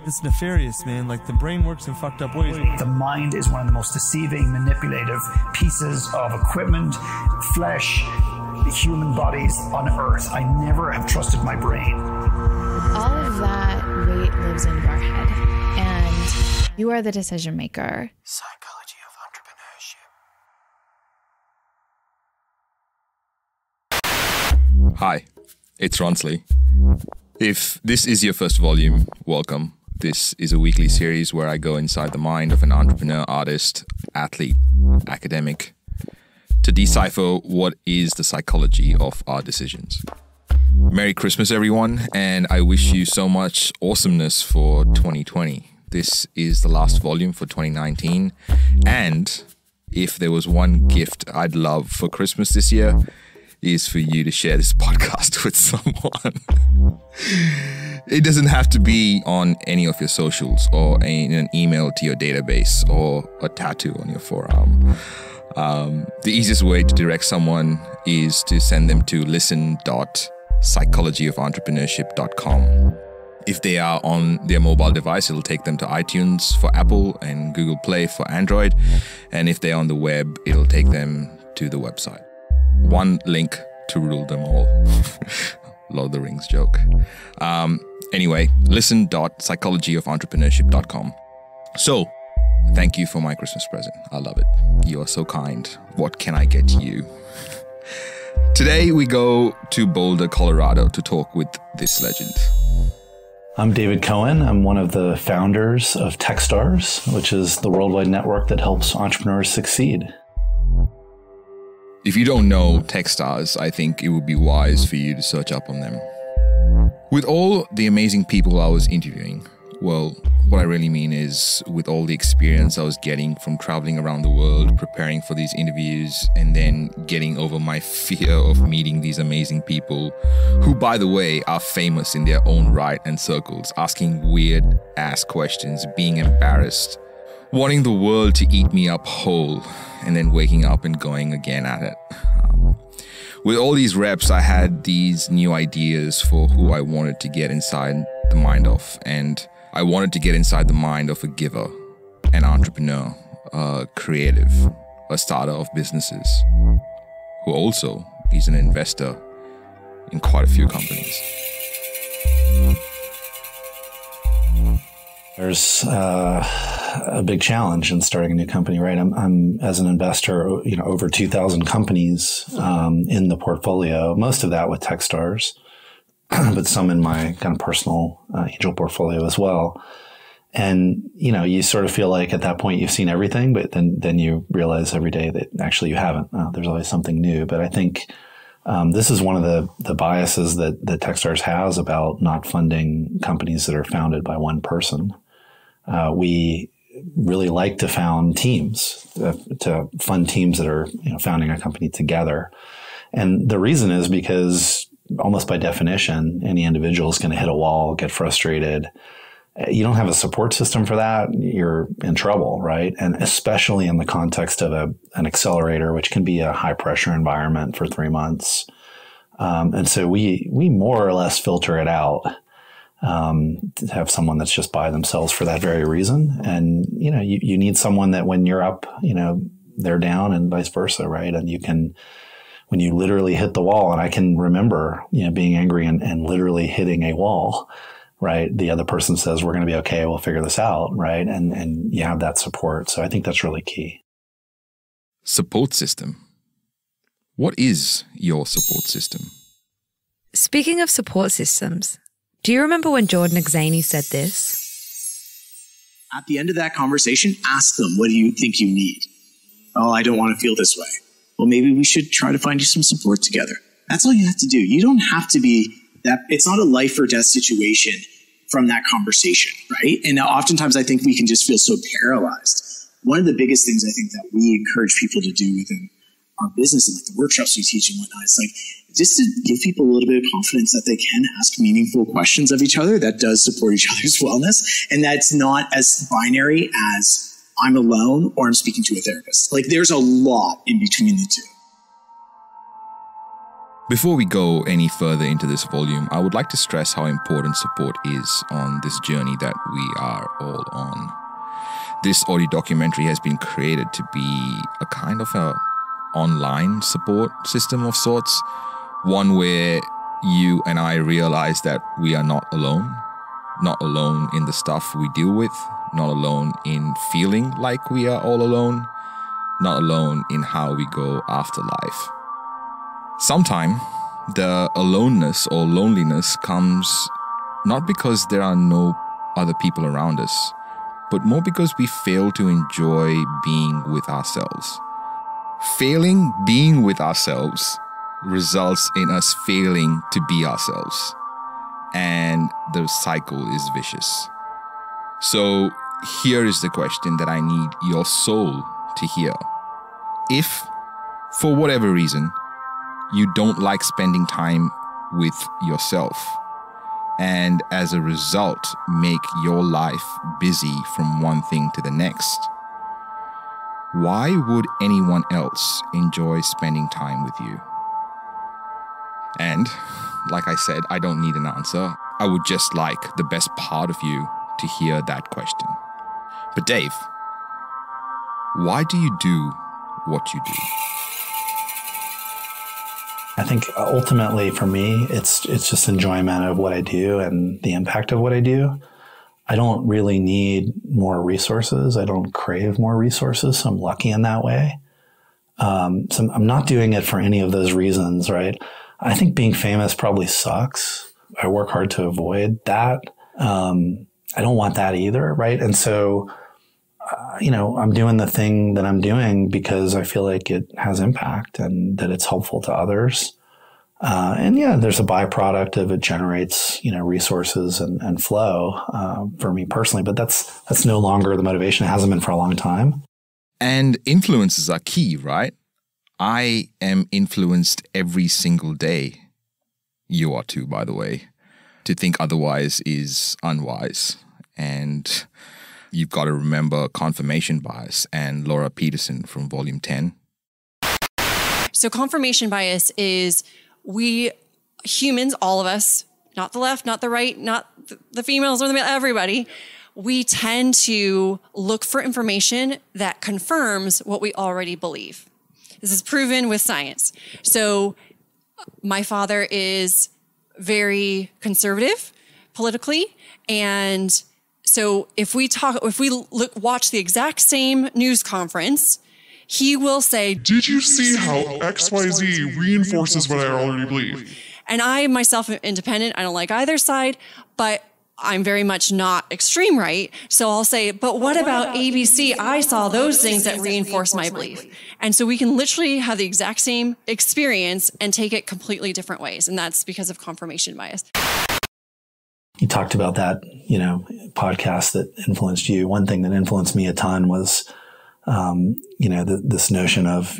It's nefarious, man. Like, the brain works in fucked up ways. The mind is one of the most deceiving, manipulative pieces of equipment, flesh, human bodies on earth. I never have trusted my brain. All of that weight lives in your head, and you are the decision maker. Psychology of Entrepreneurship. Hi, it's Ronsley. If this is your first volume, welcome. This is a weekly series where I go inside the mind of an entrepreneur, artist, athlete, academic, to decipher what is the psychology of our decisions. Merry Christmas, everyone, and I wish you so much awesomeness for 2020. This is the last volume for 2019, and if there was one gift I'd love for Christmas this year, is for you to share this podcast with someone. It doesn't have to be on any of your socials or in an email to your database or a tattoo on your forearm. The easiest way to direct someone is to send them to listen.psychologyofentrepreneurship.com. If they are on their mobile device, it'll take them to iTunes for Apple and Google Play for Android. And if they're on the web, it'll take them to the website. One link to rule them all. Lord of the Rings joke. Anyway, listen.psychologyofentrepreneurship.com. So, thank you for my Christmas present. I love it. You are so kind. What can I get you? Today, we go to Boulder, Colorado to talk with this legend. I'm David Cohen. I'm one of the founders of Techstars, which is the worldwide network that helps entrepreneurs succeed. If you don't know Techstars, I think it would be wise for you to search up on them. With all the amazing people I was interviewing, well, what I really mean is with all the experience I was getting from traveling around the world, preparing for these interviews, and then getting over my fear of meeting these amazing people who, by the way, are famous in their own right and circles, asking weird-ass questions, being embarrassed, wanting the world to eat me up whole, and then waking up and going again at it. With all these reps, I had these new ideas for who I wanted to get inside the mind of. And I wanted to get inside the mind of a giver, an entrepreneur, a creative, a starter of businesses, who also is an investor in quite a few companies. There's a big challenge in starting a new company, right? I'm as an investor, over 2,000 companies in the portfolio, most of that with Techstars, but some in my kind of personal angel portfolio as well. And, you sort of feel like at that point you've seen everything, but then you realize every day that actually you haven't. There's always something new. But I think this is one of the biases that Techstars has about not funding companies that are founded by one person. We really like to found teams, to fund teams that are founding a company together. And the reason is because almost by definition, any individual is going to hit a wall, get frustrated. You don't have a support system for that, you're in trouble, right? And especially in the context of an accelerator, which can be a high pressure environment for 3 months. And so we more or less filter it out. To have someone that's just by themselves for that very reason. And, you need someone that when you're up, they're down and vice versa, right? And you can, when you literally hit the wall, and I can remember, being angry and literally hitting a wall, right? The other person says, we're going to be okay. We'll figure this out, right? And you have that support. So I think that's really key. Support system. What is your support system? Speaking of support systems, do you remember when Jordan Exani said this? At the end of that conversation, ask them, what do you think you need? Oh, I don't want to feel this way. Well, maybe we should try to find you some support together. That's all you have to do. You don't have to be that. It's not a life or death situation from that conversation, right? And now oftentimes I think we can just feel so paralyzed. One of the biggest things I think that we encourage people to do within our business and like the workshops we teach and whatnot, is like just to give people a little bit of confidence that they can ask meaningful questions of each other that does support each other's wellness. And that's not as binary as I'm alone or I'm speaking to a therapist. Like there's a lot in between the two. Before we go any further into this volume, I would like to stress how important support is on this journey that we are all on. This audio documentary has been created to be a kind of a online support system of sorts, one where you and I realize that we are not alone in the stuff we deal with, not alone in feeling like we are all alone, not alone in how we go after life. Sometimes the aloneness or loneliness comes not because there are no other people around us, but more because we fail to enjoy being with ourselves. Failing being with ourselves results in us failing to be ourselves, and the cycle is vicious. So here is the question that I need your soul to hear. If, for whatever reason, you don't like spending time with yourself, and as a result make your life busy from one thing to the next, why would anyone else enjoy spending time with you? And, like I said, I don't need an answer. I would just like the best part of you to hear that question. But Dave, why do you do what you do? I think ultimately for me, it's just enjoyment of what I do and the impact of what I do. I don't really need more resources. I don't crave more resources. So I'm lucky in that way. So I'm not doing it for any of those reasons, right? I think being famous probably sucks. I work hard to avoid that. I don't want that either, right? And so, I'm doing the thing that I'm doing because I feel like it has impact and that it's helpful to others. And yeah, there's a byproduct of it generates, resources and flow for me personally, but that's no longer the motivation. It hasn't been for a long time. And influences are key, right? I am influenced every single day. You are too, by the way. To think otherwise is unwise. And you've got to remember confirmation bias and Laura Peterson from Volume 10. So confirmation bias is we humans, all of us, not the left, not the right, not the females or the male, everybody, we tend to look for information that confirms what we already believe. This is proven with science. So my father is very conservative politically. And so if we watch the exact same news conference, he will say, "Did you see how XYZ reinforces what I already believe?" And I myself am independent. I don't like either side, but I'm very much not extreme right. So I'll say, but what about ABC? I saw those things that reinforce my belief. And so we can literally have the exact same experience and take it completely different ways. And that's because of confirmation bias. You talked about that, podcast that influenced you. One thing that influenced me a ton was, this notion of,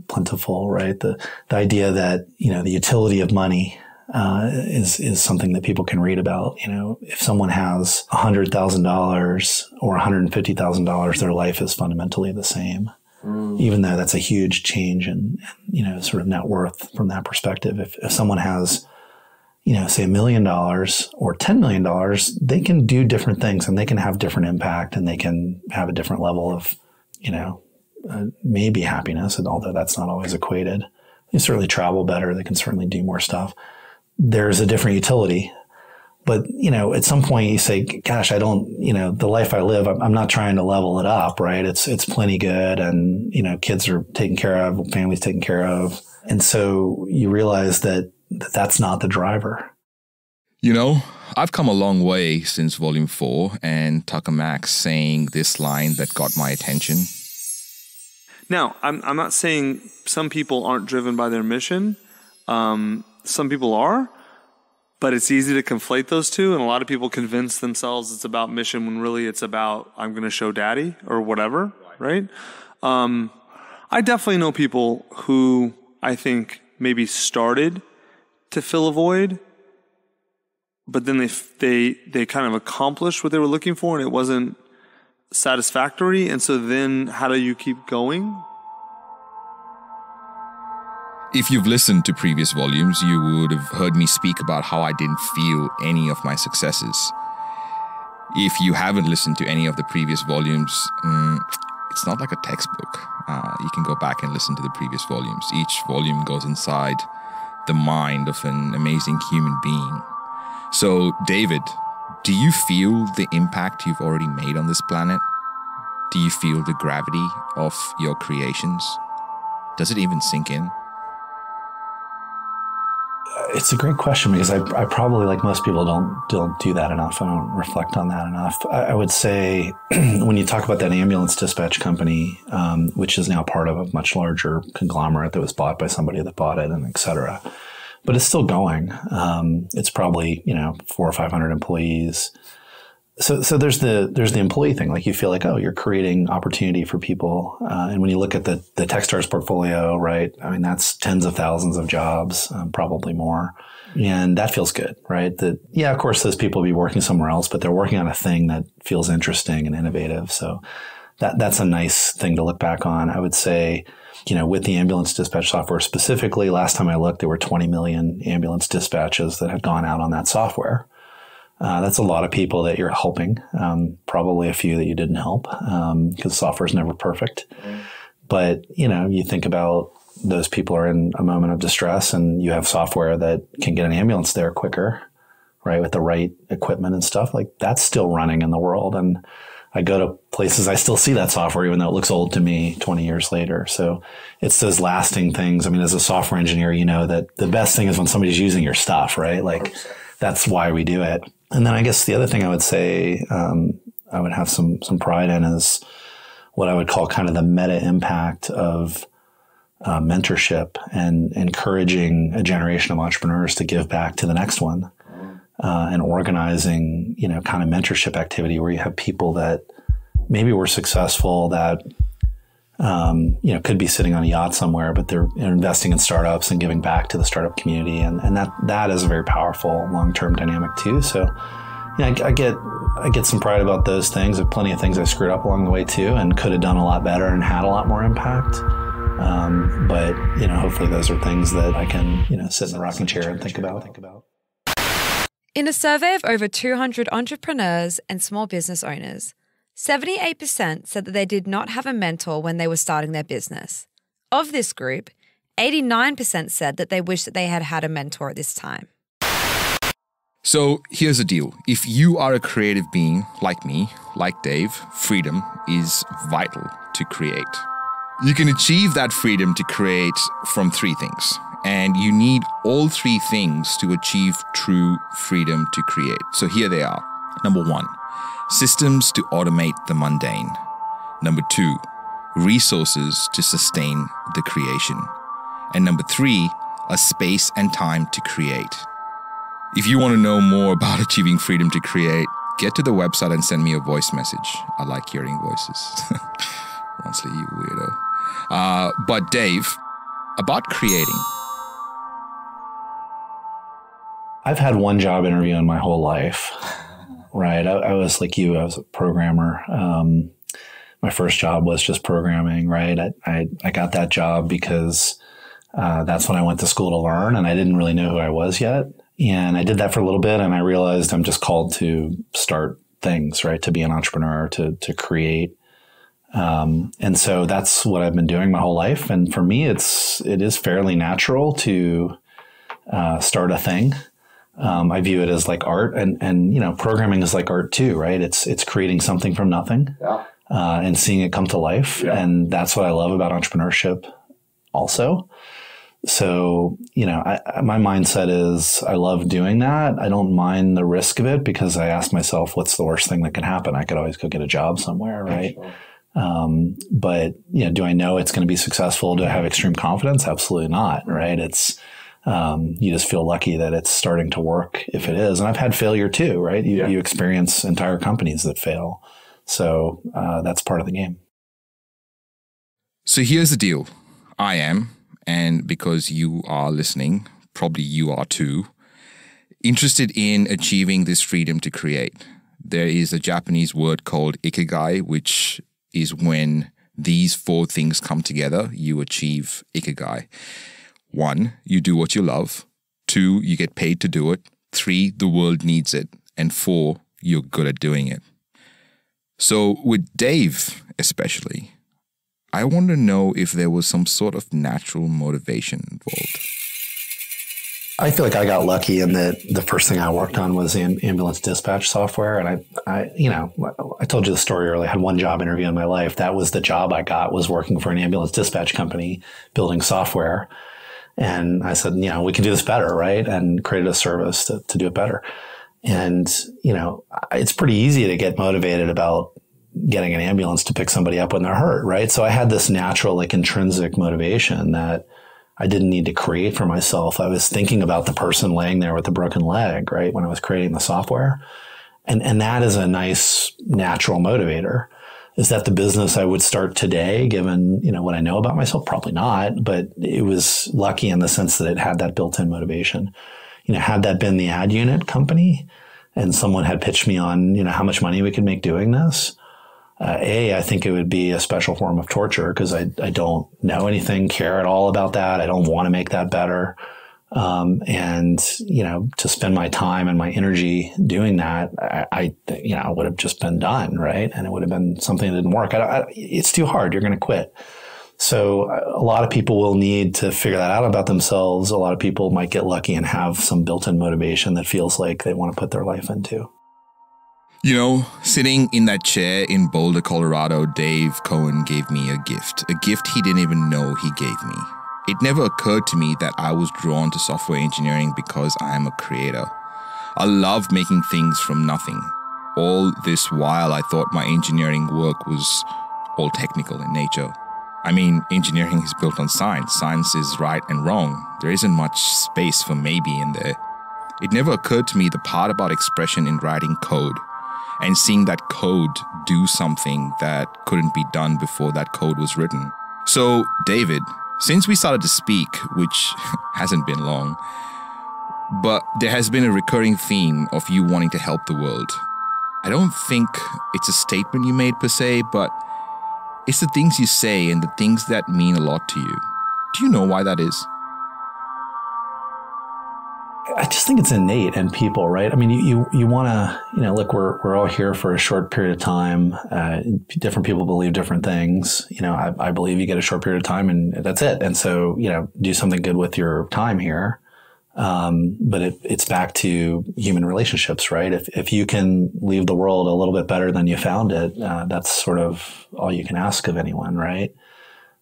plentiful, right? The idea that, the utility of money is something that people can read about. If someone has $100,000 or $150,000, their life is fundamentally the same, even though that's a huge change in sort of net worth from that perspective. If someone has, say $1 million or $10 million, they can do different things and they can have different impact and they can have a different level of, maybe happiness, and although that's not always equated. They certainly travel better. They can certainly do more stuff. There's a different utility. But, at some point you say, gosh, I don't, the life I live, I'm not trying to level it up, right? It's plenty good. And, kids are taken care of, families taken care of. And so you realize that that's not the driver. I've come a long way since Volume 4 and Tucker Max saying this line that got my attention. Now, I'm not saying some people aren't driven by their mission. Some people are, but it's easy to conflate those two. And a lot of people convince themselves it's about mission when really it's about, I'm going to show daddy or whatever, right? I definitely know people who I think maybe started to fill a void, but then they kind of accomplished what they were looking for and it wasn't satisfactory. And so then how do you keep going? If you've listened to previous volumes, you would have heard me speak about how I didn't feel any of my successes. If you haven't listened to any of the previous volumes, it's not like a textbook. You can go back and listen to the previous volumes. Each volume goes inside the mind of an amazing human being. So, David, do you feel the impact you've already made on this planet? Do you feel the gravity of your creations? Does it even sink in? It's a great question because I probably, like most people, don't do that enough. I don't reflect on that enough. I would say when you talk about that ambulance dispatch company, which is now part of a much larger conglomerate that was bought by somebody that bought it, and et cetera, but it's still going. It's probably 400 or 500 employees. So there's the employee thing. Like you feel like, oh, you're creating opportunity for people. And when you look at the Techstars portfolio, right? I mean, that's tens of thousands of jobs, probably more. And that feels good, right? That, yeah, of course, those people will be working somewhere else, but they're working on a thing that feels interesting and innovative. So that's a nice thing to look back on. I would say, with the ambulance dispatch software specifically, last time I looked, there were 20 million ambulance dispatches that had gone out on that software. That's a lot of people that you're helping, probably a few that you didn't help, because software is never perfect. But, you think about those people are in a moment of distress and you have software that can get an ambulance there quicker, right, with the right equipment and stuff. Like that's still running in the world. And I go to places, I still see that software, even though it looks old to me 20 years later. So it's those lasting things. I mean, as a software engineer, that the best thing is when somebody's using your stuff, right? Like that's why we do it. And then I guess the other thing I would say I would have some pride in is what I would call kind of the meta impact of mentorship and encouraging a generation of entrepreneurs to give back to the next one, and organizing, kind of mentorship activity where you have people that maybe were successful that, could be sitting on a yacht somewhere, but they're investing in startups and giving back to the startup community. And that is a very powerful long-term dynamic too. So, I get some pride about those things. There are plenty of things I screwed up along the way too, and could have done a lot better and had a lot more impact. But, hopefully those are things that I can, sit in the rocking chair and think about. In a survey of over 200 entrepreneurs and small business owners, 78% said that they did not have a mentor when they were starting their business. Of this group, 89% said that they wish that they had had a mentor at this time. So here's the deal. If you are a creative being like me, like Dave, freedom is vital to create. You can achieve that freedom to create from three things. And you need all three things to achieve true freedom to create. So here they are. Number one, systems to automate the mundane. Number two, resources to sustain the creation. And number three, a space and time to create. If you want to know more about achieving freedom to create, get to the website and send me a voice message. I like hearing voices. Ronsley, you weirdo. But Dave, about creating. I've had one job interview in my whole life, right? I was like you, I was a programmer. My first job was just programming, right? I got that job because that's when I went to school to learn, and I didn't really know who I was yet. And I did that for a little bit, and I realized I'm just called to start things, right? To be an entrepreneur, to create. And so that's what I've been doing my whole life. And for me, it is fairly natural to start a thing. I view it as like art, and programming is like art too, right? It's creating something from nothing, and seeing it come to life. Yeah. And that's what I love about entrepreneurship also. So, my mindset is I love doing that. I don't mind the risk of it because I ask myself, what's the worst thing that can happen? I could always go get a job somewhere, right? Sure. But, do I know it's going to be successful? Do I have extreme confidence? Absolutely not, right? It's, you just feel lucky that it's starting to work if it is. And I've had failure too, right? You experience entire companies that fail. So that's part of the game. So here's the deal. I am, and because you are listening, probably you are too, interested in achieving this freedom to create. There is a Japanese word called ikigai, which is when these four things come together, you achieve ikigai. 1, you do what you love. 2, you get paid to do it. 3, the world needs it. And 4, you're good at doing it. So with Dave especially, I want to know if there was some sort of natural motivation involved. I feel like I got lucky in that the first thing I worked on was ambulance dispatch software. And I told you the story earlier. I had one job interview in my life. That was the job I got, was working for an ambulance dispatch company, building software. And I said, we can do this better, right? And created a service to do it better. And, it's pretty easy to get motivated about getting an ambulance to pick somebody up when they're hurt, right? So I had this natural, intrinsic motivation that I didn't need to create for myself. I was thinking about the person laying there with a broken leg, right, when I was creating the software. And that is a nice natural motivator. Is that the business I would start today, given, what I know about myself? Probably not, but it was lucky in the sense that it had that built-in motivation. Had that been the ad unit company and someone had pitched me on, how much money we could make doing this, I think it would be a special form of torture because I don't know anything, care at all about that. I don't want to make that better. And, to spend my time and my energy doing that, I would have just been done, right? And it would have been something that didn't work. It's too hard. You're going to quit. So a lot of people will need to figure that out about themselves. A lot of people might get lucky and have some built-in motivation that feels like they want to put their life into. Sitting in that chair in Boulder, Colorado, Dave Cohen gave me a gift he didn't even know he gave me. It never occurred to me that I was drawn to software engineering because I am a creator. I love making things from nothing. All this while, I thought my engineering work was all technical in nature. Engineering is built on science. Science is right and wrong. There isn't much space for maybe in there. It never occurred to me the part about expression in writing code and seeing that code do something that couldn't be done before that code was written. So, David, since we started to speak, which hasn't been long, but there has been a recurring theme of you wanting to help the world. I don't think it's a statement you made per se, but it's the things you say and the things that mean a lot to you. Do you know why that is? I just think it's innate in people, right? You want to, look, we're all here for a short period of time. Different people believe different things. I believe you get a short period of time and that's it. And so, do something good with your time here. But it's back to human relationships, right? If you can leave the world a little bit better than you found it, that's sort of all you can ask of anyone, right?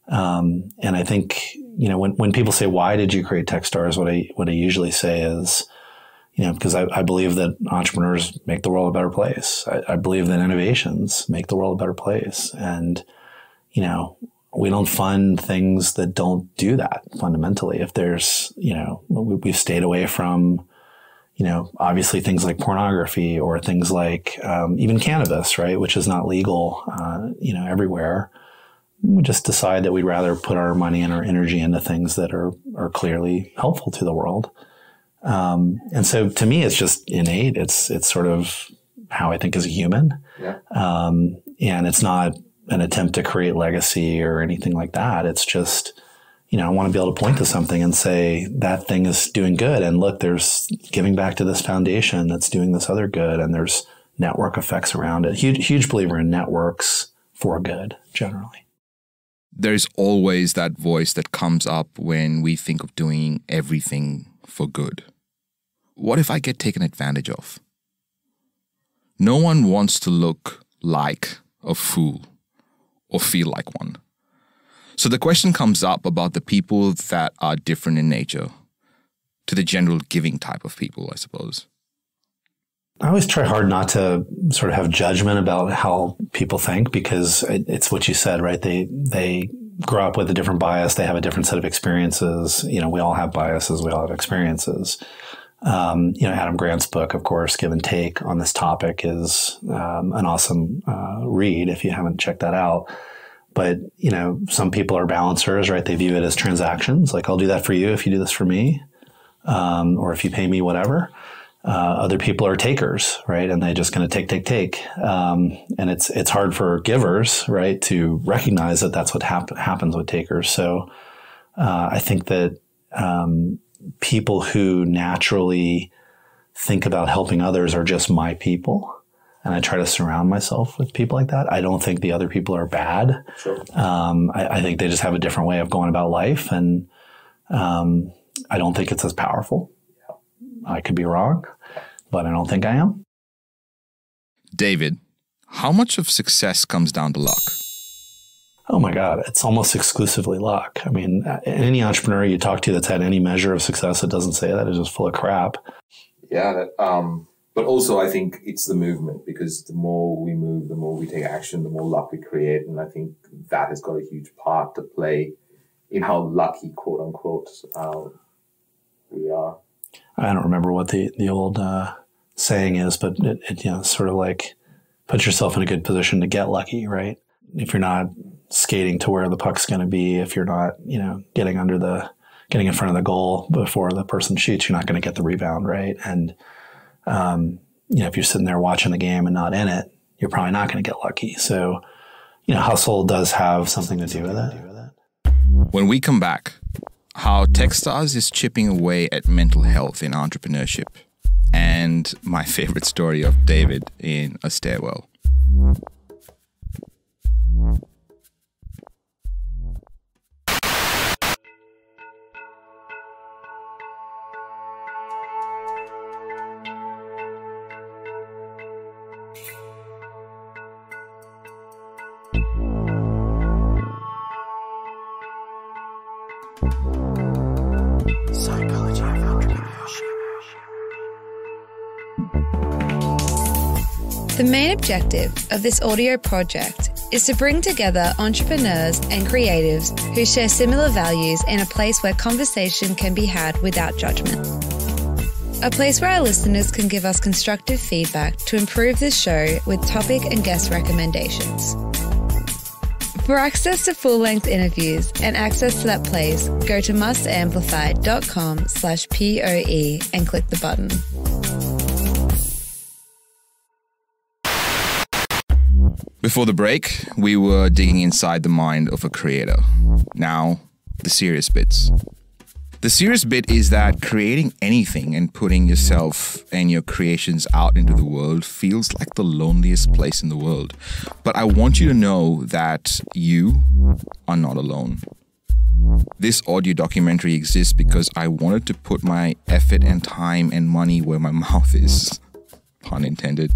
And I think, when people say, why did you create Techstars? What I usually say is, because I believe that entrepreneurs make the world a better place. I believe that innovations make the world a better place. And, we don't fund things that don't do that fundamentally. If there's, we've stayed away from, obviously things like pornography or things like even cannabis, right, which is not legal, everywhere. We just decide that we'd rather put our money and our energy into things that are clearly helpful to the world. And so to me, it's just innate. It's sort of how I think as a human. Yeah. And it's not an attempt to create legacy or anything like that. It's just, I want to be able to point to something and say that thing is doing good. And look, there's giving back to this foundation that's doing this other good. And there's network effects around it. Huge believer in networks for good, generally. There's always that voice that comes up when we think of doing everything for good. What if I get taken advantage of? No one wants to look like a fool or feel like one. So the question comes up about the people that are different in nature to the general giving type of people, I suppose. I always try hard not to sort of have judgment about how people think because it's what you said, right? They grow up with a different bias. They have a different set of experiences. We all have biases. We all have experiences. Adam Grant's book, of course, Give and Take on this topic is an awesome read if you haven't checked that out. But, some people are balancers, right? They view it as transactions. Like, I'll do that for you if you do this for me, or if you pay me whatever. Other people are takers, right? And they're just going to take. And it's hard for givers, right, to recognize that that's what happens with takers. So I think that People who naturally think about helping others are just my people. And I try to surround myself with people like that. I don't think the other people are bad. Sure. I think they just have a different way of going about life. And I don't think it's as powerful. I could be wrong, but I don't think I am. David, how much of success comes down to luck? Oh my God, it's almost exclusively luck. I mean, any entrepreneur you talk to that's had any measure of success that doesn't say that is just full of crap. Yeah, but also I think it's the movement, because the more we move, the more we take action, the more luck we create. And I think that has got a huge part to play in how lucky, quote unquote, we are. I don't remember what the old saying is, but it sort of like put yourself in a good position to get lucky, right? If you're not skating to where the puck's going to be, if you're not, getting in front of the goal before the person shoots, you're not going to get the rebound, right? And, if you're sitting there watching the game and not in it, you're probably not going to get lucky. So, hustle does have something to do with it. When we come back, how Techstars is chipping away at mental health in entrepreneurship, and my favorite story of David in a stairwell. Psychology of Entrepreneurship. The main objective of this audio project is to bring together entrepreneurs and creatives who share similar values in a place where conversation can be had without judgment. A place where our listeners can give us constructive feedback to improve this show with topic and guest recommendations. For access to full-length interviews and access to that place, go to mustamplify.com/POE and click the button. Before the break, we were digging inside the mind of a creator. Now, the serious bits. The serious bit is that creating anything and putting yourself and your creations out into the world feels like the loneliest place in the world. But I want you to know that you are not alone. This audio documentary exists because I wanted to put my effort and time and money where my mouth is, pun intended.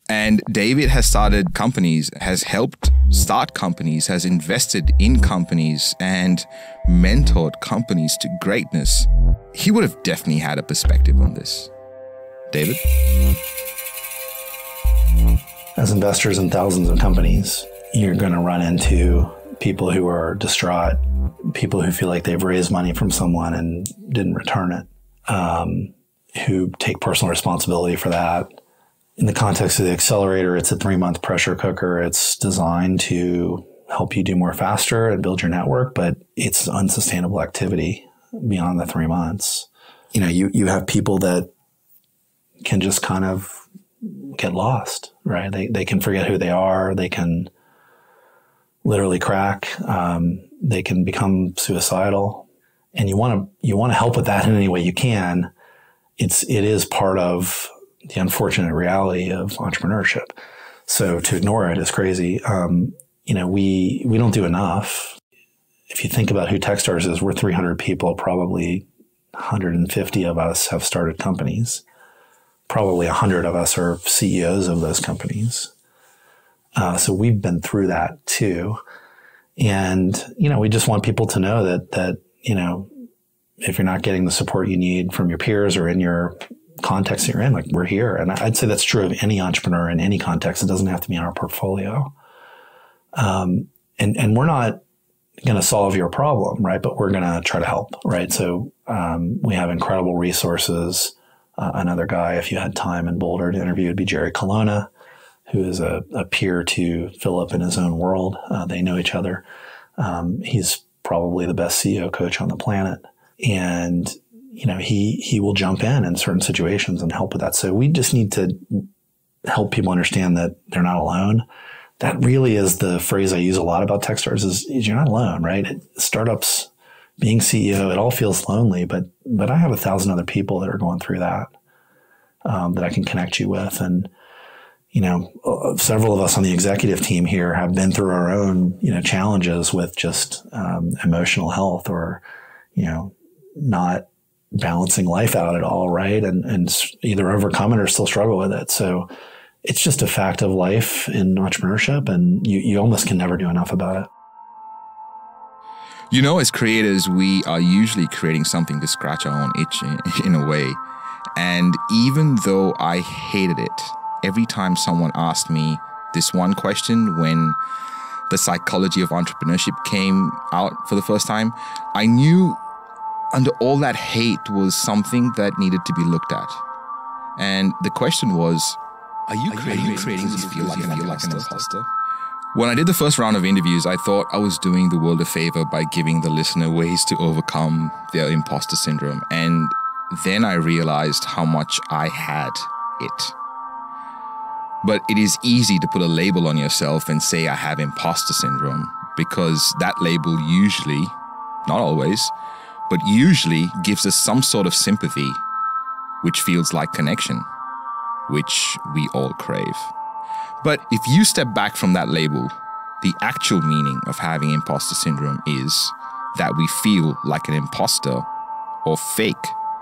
And David has started companies, has helped start companies, has invested in companies and mentored companies to greatness. He would have definitely had a perspective on this. David? As investors in thousands of companies, you're going to run into people who are distraught, people who feel like they've raised money from someone and didn't return it, who take personal responsibility for that. In the context of the accelerator, it's a 3-month pressure cooker. It's designed to help you do more faster and build your network, but it's unsustainable activity beyond the 3 months. You have people that can just kind of get lost, right? They can forget who they are. They can literally crack. They can become suicidal, and you want to help with that in any way you can. It is part of the unfortunate reality of entrepreneurship. So to ignore it is crazy. We don't do enough. If you think about who Techstars is, we're 300 people, probably 150 of us have started companies. Probably 100 of us are CEOs of those companies. So we've been through that too. And, we just want people to know that, if you're not getting the support you need from your peers or in your context that you're in, like, we're here. And I'd say that's true of any entrepreneur in any context. It doesn't have to be in our portfolio. And we're not going to solve your problem, right? But we're going to try to help, right? So we have incredible resources. Another guy, if you had time in Boulder to interview, would be Jerry Colonna, who is a peer to Philip in his own world. They know each other. He's probably the best CEO coach on the planet. And he will jump in certain situations and help with that. So we just need to help people understand that they're not alone. That really is the phrase I use a lot about Techstars is you're not alone, right? Startups, being CEO, it all feels lonely, but I have 1,000 other people that are going through that, that I can connect you with. And, several of us on the executive team here have been through our own, challenges with just emotional health or, not balancing life out at all, right? And either overcome it or still struggle with it. So it's just a fact of life in entrepreneurship, and you almost can never do enough about it. As creators, we are usually creating something to scratch our own itch in a way. And even though I hated it, every time someone asked me this one question when the Psychology of Entrepreneurship came out for the first time, I knew under all that hate was something that needed to be looked at. And the question was, are you creating things you feel like an imposter? When I did the first round of interviews, I thought I was doing the world a favor by giving the listener ways to overcome their imposter syndrome. And then I realized how much I had it. But it is easy to put a label on yourself and say, I have imposter syndrome, because that label usually, not always, but usually gives us some sort of sympathy, which feels like connection, which we all crave. But if you step back from that label, the actual meaning of having imposter syndrome is that we feel like an imposter or fake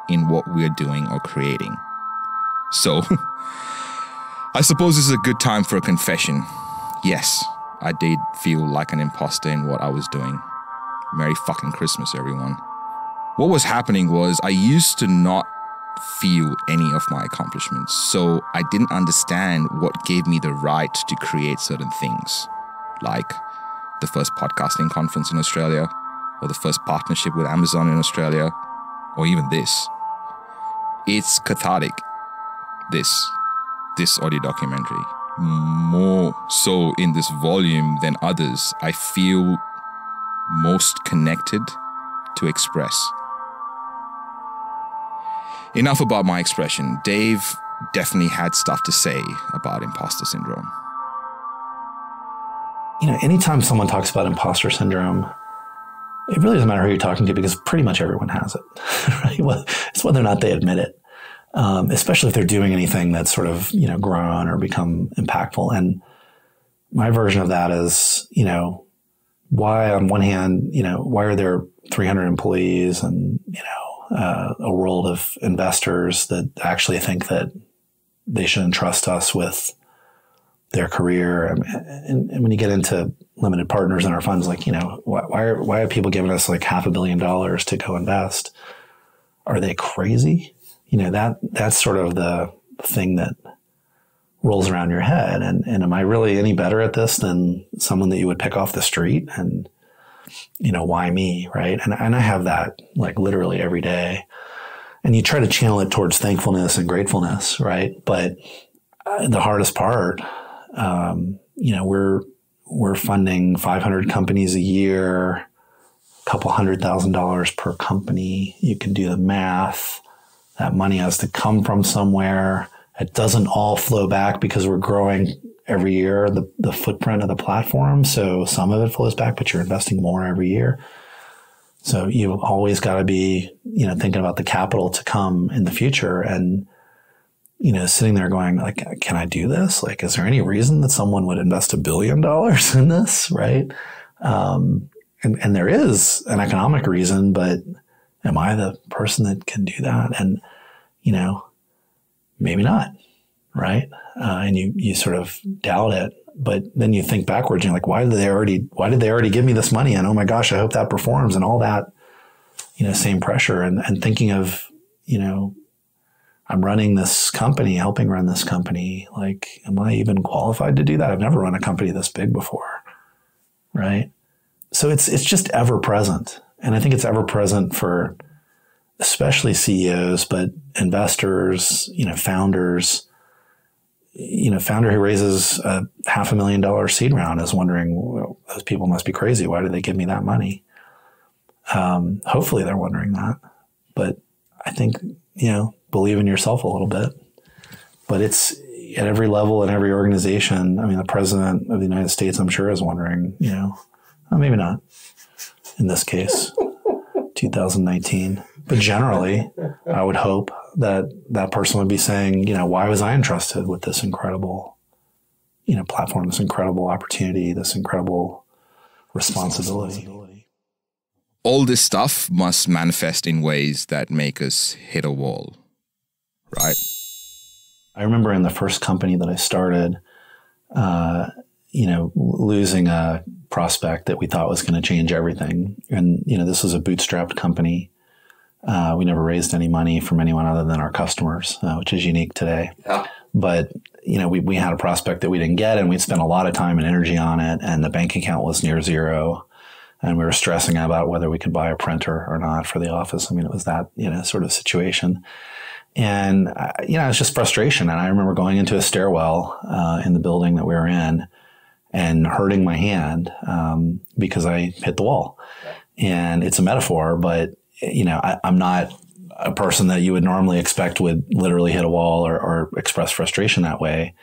in what we're doing or creating. So, I suppose this is a good time for a confession. Yes, I did feel like an imposter in what I was doing. Merry fucking Christmas, everyone. What was happening was I used to not feel any of my accomplishments, so I didn't understand what gave me the right to create certain things, like the first podcasting conference in Australia, or the first partnership with Amazon in Australia, or even this. It's cathartic, this audio documentary. More so in this volume than others, I feel most connected to express. Enough about my expression. Dave definitely had stuff to say about imposter syndrome. Anytime someone talks about imposter syndrome, it really doesn't matter who you're talking to, because pretty much everyone has it, right? Well, it's whether or not they admit it, especially if they're doing anything that's sort of, grown or become impactful. And my version of that is, why on one hand, why are there 300 employees and, a world of investors that actually think that they should entrust us with their career. And when you get into limited partners in our funds, like, why are people giving us like $500 million to co-invest? Are they crazy? That's sort of the thing that rolls around your head. And am I really any better at this than someone that you would pick off the street? And why me, right? And I have that like literally every day. And you try to channel it towards thankfulness and gratefulness, right? But the hardest part, we're funding 500 companies a year, a couple $100,000 per company. You can do the math. That money has to come from somewhere. It doesn't all flow back because we're growing every year, the footprint of the platform. So some of it flows back, but you're investing more every year. So you've always got to be, thinking about the capital to come in the future and, sitting there going like, can I do this? Like, is there any reason that someone would invest $1 billion in this? Right. And there is an economic reason, but am I the person that can do that? And, maybe not. Right. And you sort of doubt it, but then you think backwards and you're like, why did they already give me this money? And oh my gosh, I hope that performs, and all that, same pressure and thinking of, I'm running this company, helping run this company. Like, am I even qualified to do that? I've never run a company this big before. Right. So it's just ever present. And I think it's ever present for especially CEOs, but investors, founders. Founder who raises a $500,000 seed round is wondering, well, those people must be crazy. Why did they give me that money? Hopefully they're wondering that. But I think, believe in yourself a little bit. But it's at every level in every organization. I mean, the president of the United States, I'm sure, is wondering, maybe not in this case. 2019. But generally, I would hope that that person would be saying, why was I entrusted with this incredible, platform, this incredible opportunity, this incredible responsibility. All this stuff must manifest in ways that make us hit a wall, right? I remember in the first company that I started, losing a prospect that we thought was going to change everything. And, this was a bootstrapped company. We never raised any money from anyone other than our customers, which is unique today. Yeah. But, we had a prospect that we didn't get, and we'd spent a lot of time and energy on it, and the bank account was near zero. And we were stressing about whether we could buy a printer or not for the office. I mean, it was that, sort of situation. And, it was just frustration. And I remember going into a stairwell in the building that we were in and hurting my hand because I hit the wall. And it's a metaphor, but, I'm not a person that you would normally expect would literally hit a wall or express frustration that way.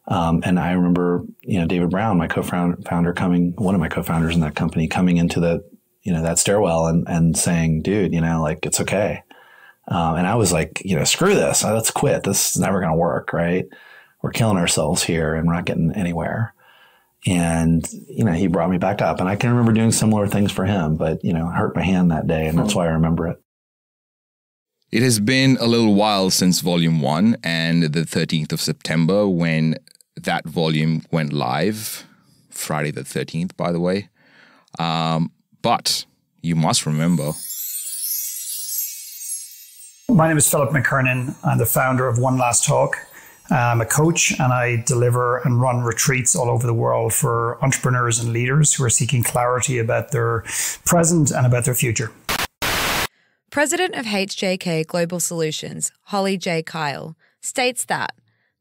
And I remember, David Brown, my co-founder one of my co-founders in that company, coming into that stairwell and saying, dude, it's okay. And I was like, screw this. Let's quit. This is never going to work. Right. We're killing ourselves here and we're not getting anywhere. And, he brought me back up, and I can remember doing similar things for him, but, I hurt my hand that day, and that's why I remember it. It has been a little while since volume 1 and the 13th of September when that volume went live, Friday the 13th, by the way. But you must remember. My name is Philip McKernan. I'm the founder of One Last Talk. I'm a coach, and I deliver and run retreats all over the world for entrepreneurs and leaders who are seeking clarity about their present and about their future. President of HJK Global Solutions, Holly J. Kyle, states that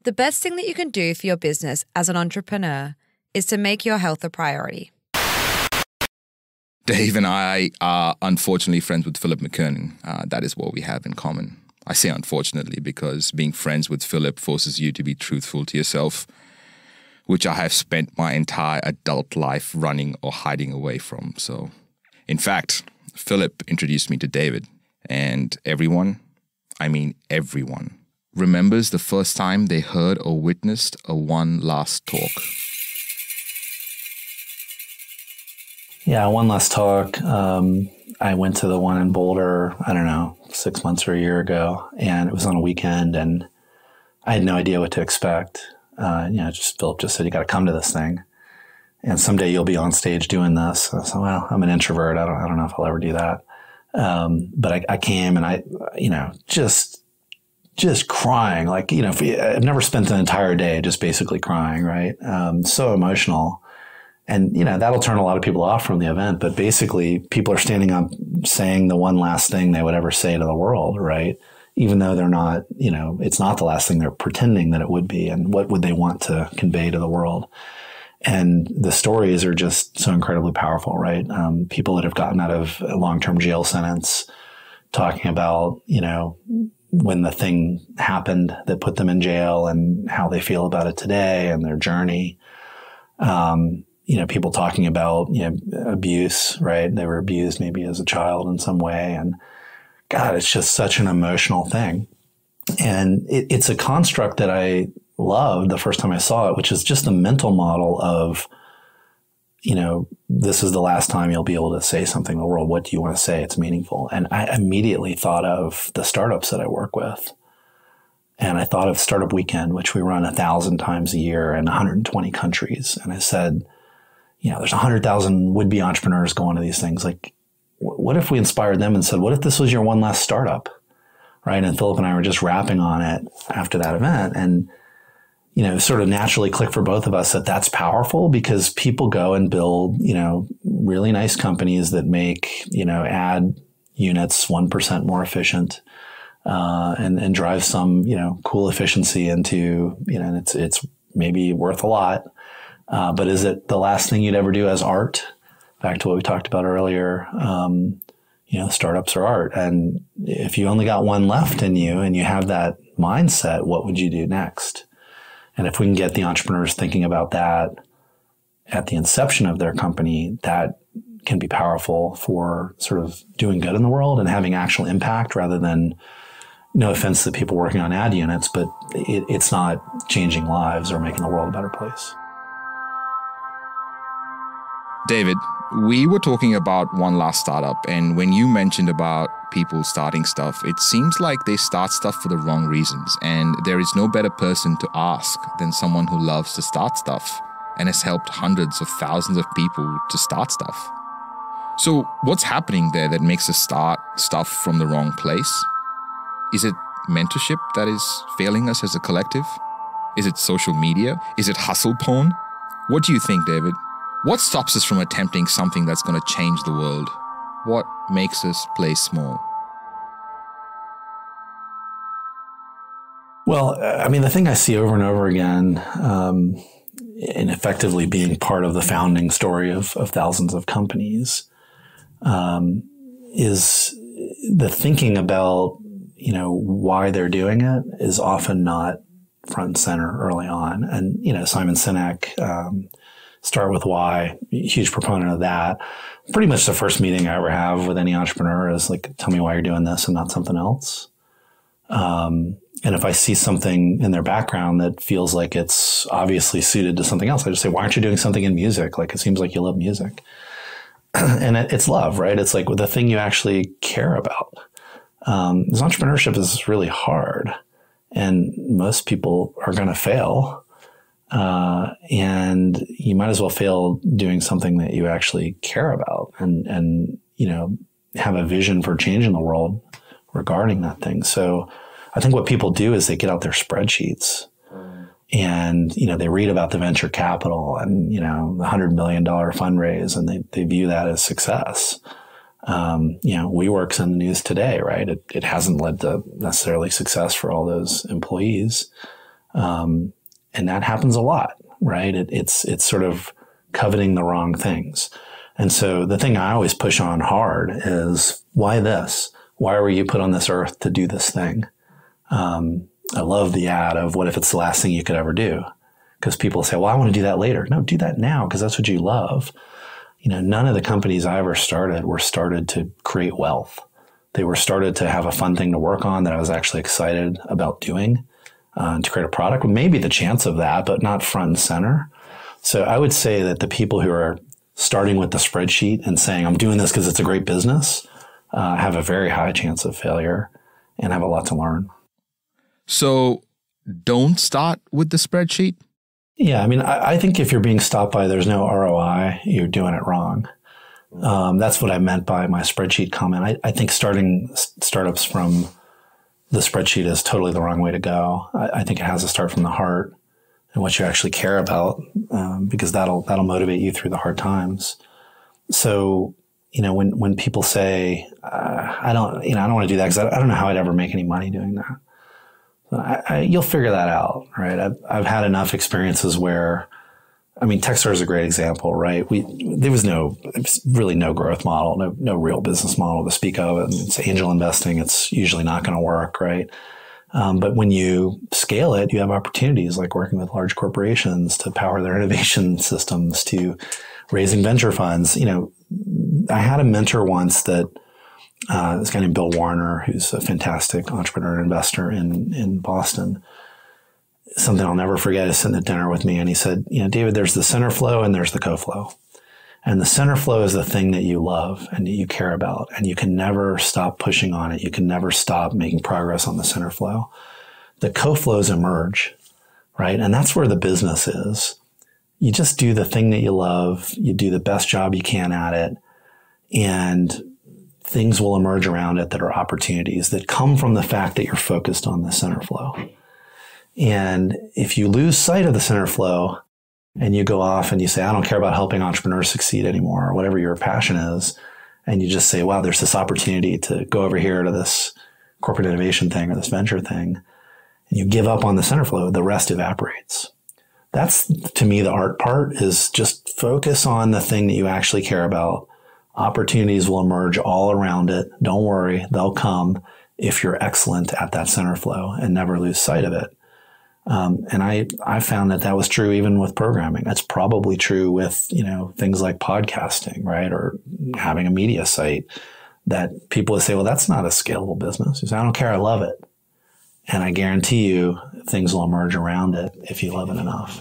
the best thing that you can do for your business as an entrepreneur is to make your health a priority. Dave and I are unfortunately friends with Philip McKernan. That is what we have in common. I say unfortunately because being friends with Philip forces you to be truthful to yourself, which I have spent my entire adult life running or hiding away from. So, in fact, Philip introduced me to David, and everyone remembers the first time they heard or witnessed a One Last Talk. Yeah, One Last Talk. I went to the one in Boulder, 6 months or a year ago, and it was on a weekend, and I had no idea what to expect. Philip just said, you got to come to this thing, and someday you'll be on stage doing this. I said, well, I'm an introvert. I don't know if I'll ever do that. But I came, and I just crying, I've never spent an entire day just basically crying, right? So emotional. And, that'll turn a lot of people off from the event. But basically, people are standing up saying the one last thing they would ever say to the world, right? Even though they're not, it's not the last thing, they're pretending that it would be. And what would they want to convey to the world? And the stories are just so incredibly powerful, right? People that have gotten out of a long-term jail sentence talking about, when the thing happened that put them in jail and how they feel about it today and their journey. People talking about, abuse, right? They were abused maybe as a child in some way. And God, it's just such an emotional thing. And it's a construct that I loved the first time I saw it, which is just a mental model of, this is the last time you'll be able to say something to the world. What do you want to say? It's meaningful. And I immediately thought of the startups that I work with. And I thought of Startup Weekend, which we run 1,000 times a year in 120 countries. And I said, there's 100,000 would-be entrepreneurs going to these things. Like, what if we inspired them and said, what if this was your one last startup? Right. And Philip and I were just rapping on it after that event. And, sort of naturally clicked for both of us that that's powerful because people go and build, really nice companies that make, ad units 1% more efficient, and drive some, cool efficiency into, and it's maybe worth a lot. But is it the last thing you'd ever do as art? Back to what we talked about earlier, startups are art. And if you only got one left in you and you have that mindset, what would you do next? And if we can get the entrepreneurs thinking about that at the inception of their company, that can be powerful for sort of doing good in the world and having actual impact rather than, no offense to people working on ad units, but it's not changing lives or making the world a better place. David, we were talking about one last startup, and when you mentioned about people starting stuff, it seems like they start stuff for the wrong reasons, and there is no better person to ask than someone who loves to start stuff and has helped hundreds of thousands of people to start stuff. So what's happening there that makes us start stuff from the wrong place? Is it mentorship that is failing us as a collective? Is it social media? Is it hustle porn? What do you think, David? What stops us from attempting something that's going to change the world? What makes us play small? Well, I mean, the thing I see over and over again, and effectively being part of the founding story of thousands of companies, is the thinking about, why they're doing it is often not front and center early on. And, Simon Sinek, Start with Why, huge proponent of that. Pretty much the first meeting I ever have with any entrepreneur is like, tell me why you're doing this and not something else. And if I see something in their background that feels like it's obviously suited to something else, I just say, why aren't you doing something in music? Like, it seems like you love music. And it's love, right? It's like the thing you actually care about. Because entrepreneurship is really hard, and most people are going to fail. And you might as well fail doing something that you actually care about and have a vision for changing the world regarding that thing. So I think what people do is they get out their spreadsheets and, they read about the venture capital and, the $100 million fundraise, and they view that as success. WeWork's in the news today, right? It hasn't led to necessarily success for all those employees. And that happens a lot, right? It's sort of coveting the wrong things. And so the thing I always push on hard is, why this? Why were you put on this earth to do this thing? I love the ad of, what if it's the last thing you could ever do? Because people say, well, I want to do that later. No, do that now, because that's what you love. None of the companies I ever started were started to create wealth. They were started to have a fun thing to work on that I was actually excited about doing, to create a product. Maybe the chance of that, but not front and center. So I would say that the people who are starting with the spreadsheet and saying, I'm doing this because it's a great business, have a very high chance of failure and have a lot to learn. So don't start with the spreadsheet? Yeah, I mean, I think if you're being stopped by there's no ROI, you're doing it wrong. That's what I meant by my spreadsheet comment. I think starting startups from the spreadsheet is totally the wrong way to go. I think it has to start from the heart and what you actually care about, because that'll motivate you through the hard times. So, when people say, I don't want to do that because I don't know how I'd ever make any money doing that. You'll figure that out, right? I've had enough experiences where, Techstar is a great example, right? There was really no growth model, no real business model to speak of. And it's angel investing. It's usually not going to work, right? But when you scale it, you have opportunities like working with large corporations to power their innovation systems, to raising venture funds. I had a mentor once that, this guy named Bill Warner, who's a fantastic entrepreneur and investor in Boston. Something I'll never forget is sitting at dinner with me, and he said, David, there's the center flow and there's the co-flow. And the center flow is the thing that you love and that you care about, and you can never stop pushing on it. You can never stop making progress on the center flow. The co-flows emerge, right? And that's where the business is. You just do the thing that you love. You do the best job you can at it, and things will emerge around it that are opportunities that come from the fact that you're focused on the center flow. And if you lose sight of the center flow and you go off and you say, I don't care about helping entrepreneurs succeed anymore, or whatever your passion is, and you just say, wow, there's this opportunity to go over here to this corporate innovation thing or this venture thing, and you give up on the center flow, the rest evaporates. That's, to me, the art part, is just focus on the thing that you actually care about. Opportunities will emerge all around it. Don't worry, they'll come if you're excellent at that center flow and never lose sight of it. And I found that was true even with programming. That's probably true with, things like podcasting, right? Or having a media site, that people would say, well, that's not a scalable business. You say, I don't care. I love it. And I guarantee you things will emerge around it if you love it enough.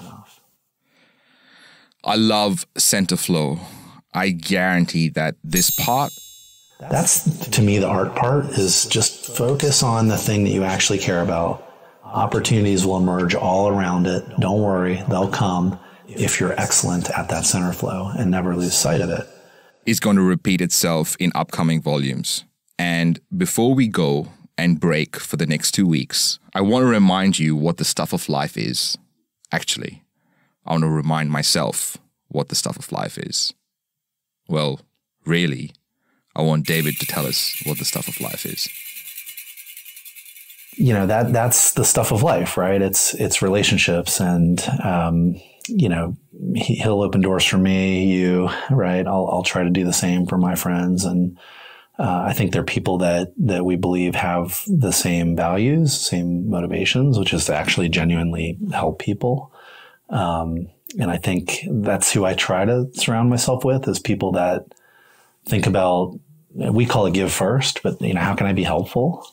I love center flow. I guarantee that this part. That's, to me, the art part is just focus on the thing that you actually care about. Opportunities will emerge all around it. Don't worry, they'll come if you're excellent at that center flow, and never lose sight of it. It's going to repeat itself in upcoming volumes. And before we go and break for the next 2 weeks, I want to remind you what the stuff of life is. Actually, I want to remind myself what the stuff of life is. Well, really, I want David to tell us what the stuff of life is. That's the stuff of life, right? It's relationships, and he'll open doors for me, right? I'll try to do the same for my friends, and I think they're people that we believe have the same values, same motivations, which is to actually genuinely help people. And I think that's who I try to surround myself with, is people that think about, we call it give first, but how can I be helpful?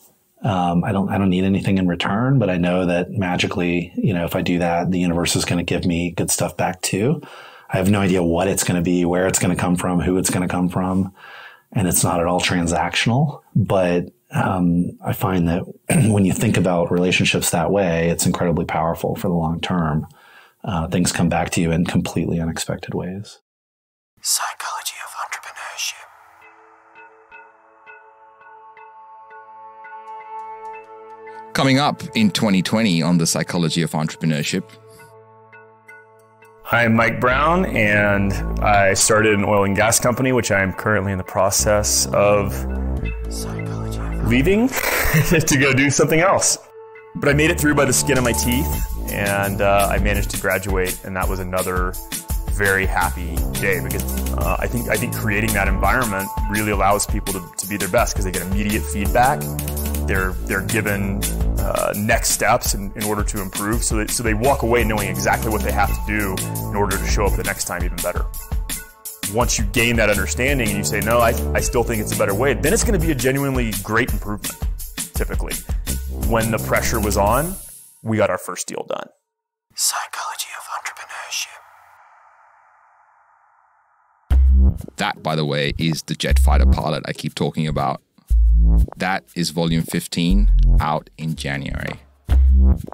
I don't need anything in return, but I know that magically, if I do that, the universe is going to give me good stuff back too. I have no idea what it's going to be, where it's going to come from, who it's going to come from. And it's not at all transactional, but, I find that when you think about relationships that way, it's incredibly powerful for the long term. Things come back to you in completely unexpected ways. Psychology of Entrepreneurship. Coming up in 2020 on the Psychology of Entrepreneurship. I'm Mike Brown, and I started an oil and gas company, which I am currently in the process of leaving to go do something else. But I made it through by the skin of my teeth, and I managed to graduate, and that was another very happy day, because I think creating that environment really allows people to be their best, because they get immediate feedback. They're given next steps in order to improve, so they walk away knowing exactly what they have to do in order to show up the next time even better. Once you gain that understanding and you say, no, I still think it's a better way, then it's going to be a genuinely great improvement, typically. When the pressure was on, we got our first deal done. Psychology of Entrepreneurship. That, by the way, is the jet fighter pilot I keep talking about. That is volume 15, out in January.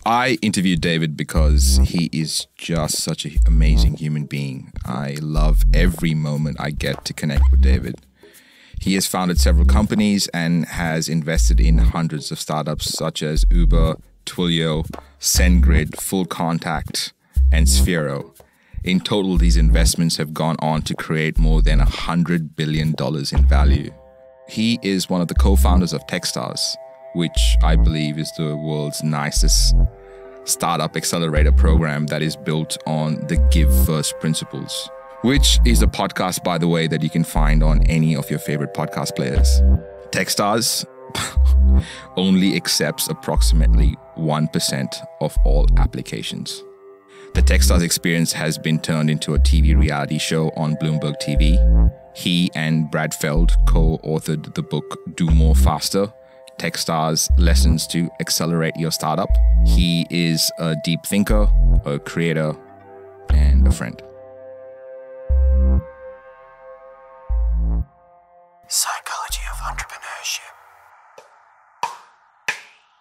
I interviewed David because he is just such an amazing human being. I love every moment I get to connect with David. He has founded several companies and has invested in hundreds of startups such as Uber, Twilio, SendGrid, Full Contact, and Sphero. In total, these investments have gone on to create more than $100 billion in value. He is one of the co-founders of Techstars, which I believe is the world's nicest startup accelerator program that is built on the Give First principles, which is a podcast, by the way, that you can find on any of your favorite podcast players. Techstars only accepts approximately 1% of all applications. The Techstars experience has been turned into a TV reality show on Bloomberg TV. He and Brad Feld co-authored the book Do More Faster, Techstars Lessons to Accelerate Your Startup. He is a deep thinker, a creator, and a friend. Psychology of Entrepreneurship.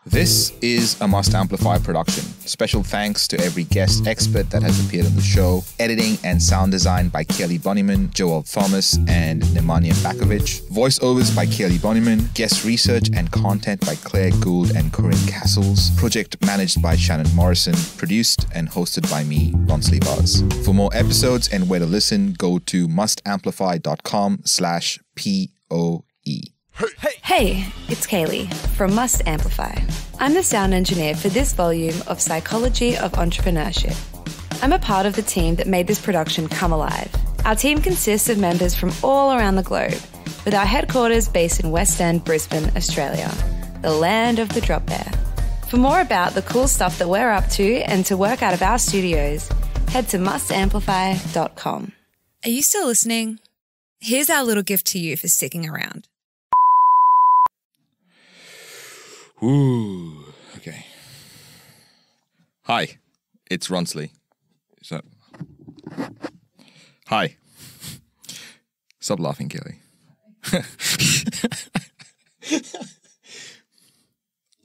This is a Must Amplify production. Special thanks to every guest expert that has appeared on the show. Editing and sound design by Kelly Bonnyman, Joel Thomas, and Nemanja Bakovic. Voiceovers by Kelly Bonnyman. Guest research and content by Claire Gould and Corinne Castles. Project managed by Shannon Morrison. Produced and hosted by me, Ronsley Vaz. For more episodes and where to listen, go to mustamplify.com/POE. Hey, it's Kaylee from Must Amplify. I'm the sound engineer for this volume of Psychology of Entrepreneurship. I'm a part of the team that made this production come alive. Our team consists of members from all around the globe, with our headquarters based in West End, Brisbane, Australia, the land of the drop bear. For more about the cool stuff that we're up to and to work out of our studios, head to mustamplify.com. Are you still listening? Here's our little gift to you for sticking around. Ooh, okay. Hi, it's Ronsley. Hi. Stop laughing, Kelly.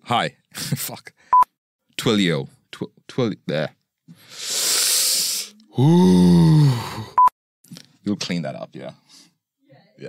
Hi. Fuck. Twilio. There. Ooh. You'll clean that up, yeah? Yeah.